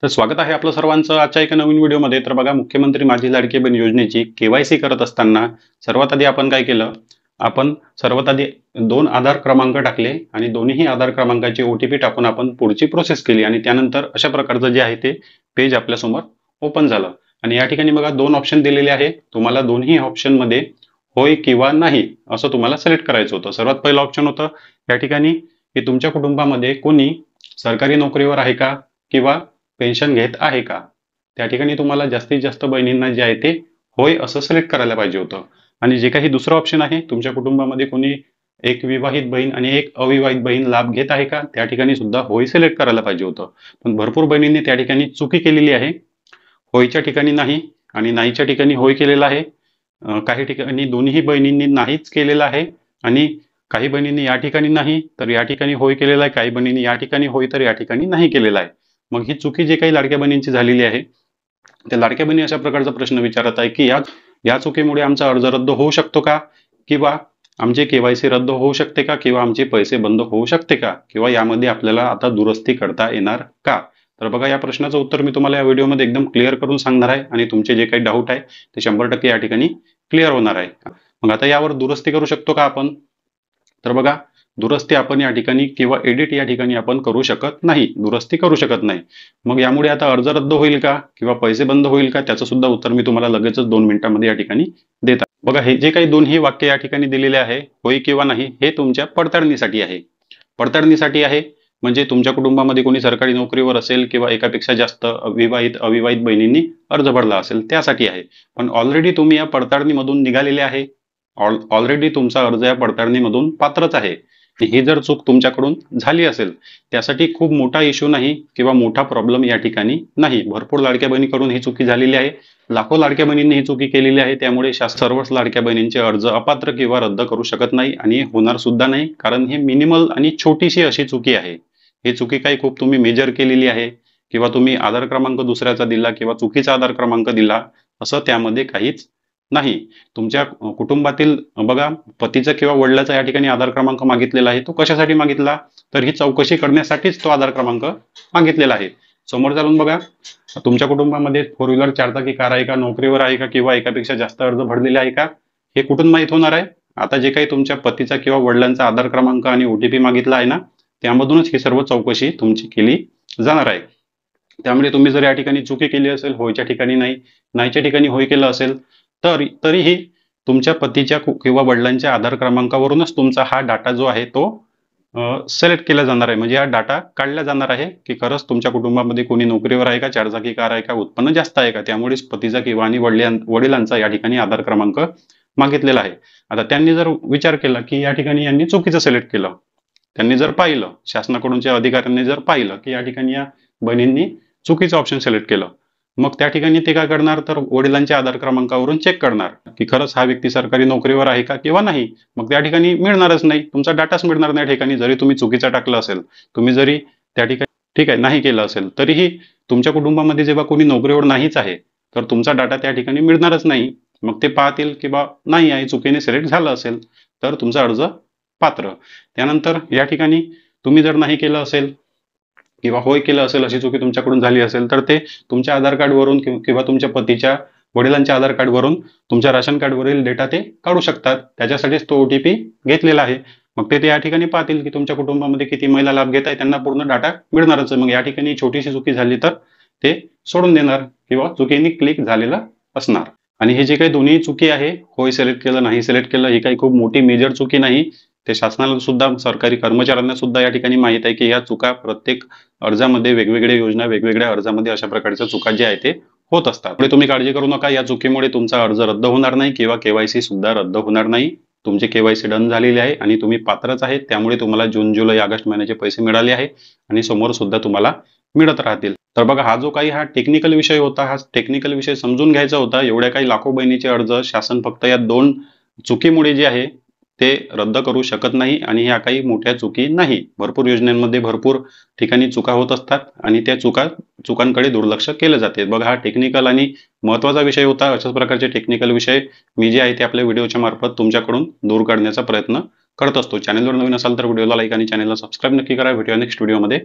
तर स्वागत आहे आपलं सर्वांचं आजच्या एका नवीन व्हिडिओमध्ये. तर बघा, मुख्यमंत्री माझी लाडकी बहीण योजनेची केवायसी करत असताना सर्वात आधी आपण काय केलं? आपण सर्वात आधी 2 आधार क्रमांक टाकले आणि दोन्ही आधार क्रमांकाचे OTP टाकून आपण पुढची प्रोसेस केली आणि त्यानंतर अशा प्रकारचं जे आहे ते पेज आपल्यासमोर ओपन झालं. आणि या ठिकाणी बघा 2 ऑप्शन दिलेले आहे. तुम्हाला दोन्ही ऑप्शनमध्ये होय किंवा नाही असं तुम्हाला सिलेक्ट करायचं होतं. सर्वात पहिलं ऑप्शन होतं या ठिकाणी की तुमच्या कुटुंबामध्ये कोणी सरकारी नोकरीवर आहे का किंवा पेन्शन घेत आहे का? त्या ठिकाणी तुम्हाला जास्तीत जास्त बहिणींना जे आहे ते होय असं सिलेक्ट करायला पाहिजे होतं. आणि जे काही दुसरं ऑप्शन आहे, तुमच्या कुटुंबामध्ये कोणी एक विवाहित बहीण आणि एक अविवाहित बहीण लाभ घेत आहे का? त्या ठिकाणी सुद्धा होय सिलेक्ट करायला पाहिजे होतं. पण भरपूर बहिणींनी त्या ठिकाणी चुकी केलेली आहे. होयच्या ठिकाणी नाही आणि नाहीच्या ठिकाणी होय केलेला आहे. काही ठिकाणी दोन्ही बहिणींनी नाहीच केलेलं आहे आणि काही बहिणींनी या ठिकाणी नाही तर या ठिकाणी होय केलेला आहे, काही बहिणींनी या ठिकाणी होय तर या ठिकाणी नाही केलेला आहे. मग ही चुकी जे काही लाडक्या बहिणींची झालेली आहे, त्या लाडक्या बहिणी अशा प्रकारचा प्रश्न विचारत आहे की या चुकीमुळे आमचा अर्ज रद्द होऊ शकतो का? किंवा आमचे केवायसी रद्द होऊ शकते का? किंवा आमचे पैसे बंद होऊ शकते का? किंवा यामध्ये आपल्याला आता दुरुस्ती करता येणार का? तर बघा, या प्रश्नाचं उत्तर मी तुम्हाला या व्हिडिओमध्ये एकदम क्लिअर करून सांगणार आहे आणि तुमचे जे काही डाऊट आहे ते 100% या ठिकाणी क्लिअर होणार आहे. मग आता यावर दुरुस्ती करू शकतो का आपण? तर बघा, दुरुस्ती आपण या ठिकाणी किंवा एडिट या ठिकाणी आपण करू शकत नाही, दुरुस्ती करू शकत नाही. मग यामुळे आता अर्ज रद्द होईल का किंवा पैसे बंद होईल का? त्याचं सुद्धा उत्तर मी तुम्हाला लगेचच 2 मिनिटांमध्ये या ठिकाणी देत आहे. बघा, हे जे काही दोन्ही वाक्य या ठिकाणी दिलेले आहे, होय किंवा नाही, हे तुमच्या पडताळणीसाठी आहे. पडताळणीसाठी आहे म्हणजे तुमच्या कुटुंबामध्ये कोणी सरकारी नोकरीवर असेल किंवा एकापेक्षा जास्त अविवाहित बहिणींनी अर्ज भरला असेल त्यासाठी आहे. पण ऑलरेडी तुम्ही या पडताळणीमधून निघालेले आहे, ऑलरेडी तुमचा अर्ज या पडताळणीमधून पात्रच आहे. ही जर चूक तुमच्याकडून झाली असेल त्यासाठी खूप मोठा इश्यू नाही किंवा मोठा प्रॉब्लेम या ठिकाणी नाही. भरपूर लाडक्या बहिणीकडून ही चुकी झालेली आहे, लाखो लाडक्या बहिणींनी ही चुकी केलेली आहे. त्यामुळे सर्वच लाडक्या बहिणींचे अर्ज अपात्र किंवा रद्द करू शकत नाही आणि होणार सुद्धा नाही, कारण ही मिनिमल आणि छोटीशी अशी चुकी आहे. ही चुकी काही खूप तुम्ही मेजर केलेली आहे किंवा तुम्ही आधार क्रमांक दुसऱ्याचा दिला किंवा चुकीचा आधार क्रमांक दिला असं त्यामध्ये काहीच नाही. तुमच्या कुटुंबातील बघा, पतीचा किंवा वडिलाचा या ठिकाणी आधार क्रमांक मागितलेला आहे. तो कशासाठी मागितला? तर ही चौकशी करण्यासाठीच तो आधार क्रमांक मागितलेला आहे. समोर चालून बघा, तुमच्या कुटुंबामध्ये 4 व्हीलर 4 चाकी कार आहे का, नोकरीवर आहे का किंवा एकापेक्षा जास्त अर्ज भरलेले आहे का, हे कुठून माहीत होणार आहे? आता जे काही तुमच्या पतीचा किंवा वडिलांचा आधार क्रमांक आणि OTP मागितला आहे ना, त्यामधूनच ही सर्व चौकशी तुमची केली जाणार आहे. त्यामुळे तुम्ही जर या ठिकाणी चुकी केली असेल, होयच्या ठिकाणी नाही, नाहीच्या ठिकाणी होय केलं असेल, तरीही तुमच्या पतीच्या किंवा वडिलांच्या आधार क्रमांकावरूनच तुमचा हा डाटा जो आहे तो सिलेक्ट केला जाणार आहे. म्हणजे हा डाटा काढला जाणार आहे की खरंच तुमच्या कुटुंबामध्ये कोणी नोकरीवर आहे का, 4 चाकी कार आहे का, उत्पन्न जास्त आहे का. त्यामुळेच पतीचा किंवा आणि वडिलांचा या ठिकाणी आधार क्रमांक मागितलेला आहे. आता त्यांनी जर विचार केला की या ठिकाणी यांनी चुकीचं सिलेक्ट केलं, त्यांनी जर पाहिलं, शासनाकडूनच्या अधिकाऱ्यांनी जर पाहिलं की या ठिकाणी या बहिणींनी चुकीचं ऑप्शन सिलेक्ट केलं, मग त्या ठिकाणी ते काय करणार? तर वडिलांच्या आधार क्रमांकावरून चेक करणार की खरंच हा व्यक्ती सरकारी नोकरीवर आहे का किंवा नाही. मग त्या ठिकाणी मिळणारच नाही, तुमचा डाटाच मिळणार नाही. ठिकाणी जरी तुम्ही चुकीचा टाकलं असेल, तुम्ही जरी त्या ठिकाणी ठीक आहे नाही केलं असेल, तरीही तुमच्या कुटुंबामध्ये जेव्हा कोणी नोकरीवर नाहीच आहे तर तुमचा डाटा त्या ठिकाणी मिळणारच नाही. मग ते पाहतील की बा नाही आहे, चुकीने सिलेक्ट झालं असेल तर तुमचा अर्ज पात्र. त्यानंतर या ठिकाणी तुम्ही जर नाही केलं असेल किंवा होय केलं असेल, अशी चुकी तुमच्याकडून झाली असेल, तर ते तुमच्या आधार कार्डवरून किंवा तुमच्या पतीच्या वडिलांच्या आधार कार्डवरून तुमच्या राशन कार्डवरील डेटा ते काढू शकतात. त्याच्यासाठीच तो OTP घेतलेला आहे. मग ते या ठिकाणी पाहतील की तुमच्या कुटुंबामध्ये किती महिला लाभ घेत आहे, त्यांना पूर्ण डाटा मिळणारच. मग या ठिकाणी छोटीशी चुकी झाली तर ते सोडून देणार किंवा चुकीने क्लिक झालेलं असणार. आणि हे जे काही दोन्ही चुकी आहे, होय सिलेक्ट केलं, नाही सिलेक्ट केलं, ही काही खूप मोठी मेजर चुकी नाही. ते शासनाला सुद्धा, सरकारी कर्मचाऱ्यांना सुद्धा या ठिकाणी माहित आहे की या चुका प्रत्येक अर्जामध्ये, वेगवेगळ्या योजना, वेगवेगळ्या अर्जामध्ये अशा प्रकारच्या चुका जे आहेत ते होत असतात. पुढे तुम्ही काळजी करू नका, या चुकीमुळे तुमचा अर्ज रद्द होणार नाही किंवा केवायसी सुद्धा रद्द होणार नाही. तुमचे केवायसी डन झालेले आहे आणि तुम्ही पात्रच आहेत. त्यामुळे तुम्हाला जून, जुलै, ऑगस्ट महिन्याचे पैसे मिळाले आहे आणि समोर सुद्धा तुम्हाला मिळत राहतील. तर बघा, हा जो काही टेक्निकल विषय होता, हा टेक्निकल विषय समजून घ्यायचा होता. एवढ्या काही लाखो बहिणीचे अर्ज शासन फक्त या 2 चुकीमुळे जे आहे ते रद्द करू शकत नाही आणि ह्या काही मोठ्या चुकी नाही. भरपूर योजनांमध्ये भरपूर ठिकाणी चुका होत असतात आणि त्या चुकांकडे दुर्लक्ष केलं जाते. बघा, हा टेक्निकल आणि महत्त्वाचा विषय होता. अशाच प्रकारचे टेक्निकल विषय मी जे आहे ते आपल्या व्हिडिओच्या मार्फत तुमच्याकडून दूर काढण्याचा प्रयत्न करत असतो. चॅनलवर नवीन असाल तर व्हिडिओला लाईक आणि चॅनलला सबस्क्राईब नक्की करा. भेटूया नेक्स्ट व्हिडिओमध्ये.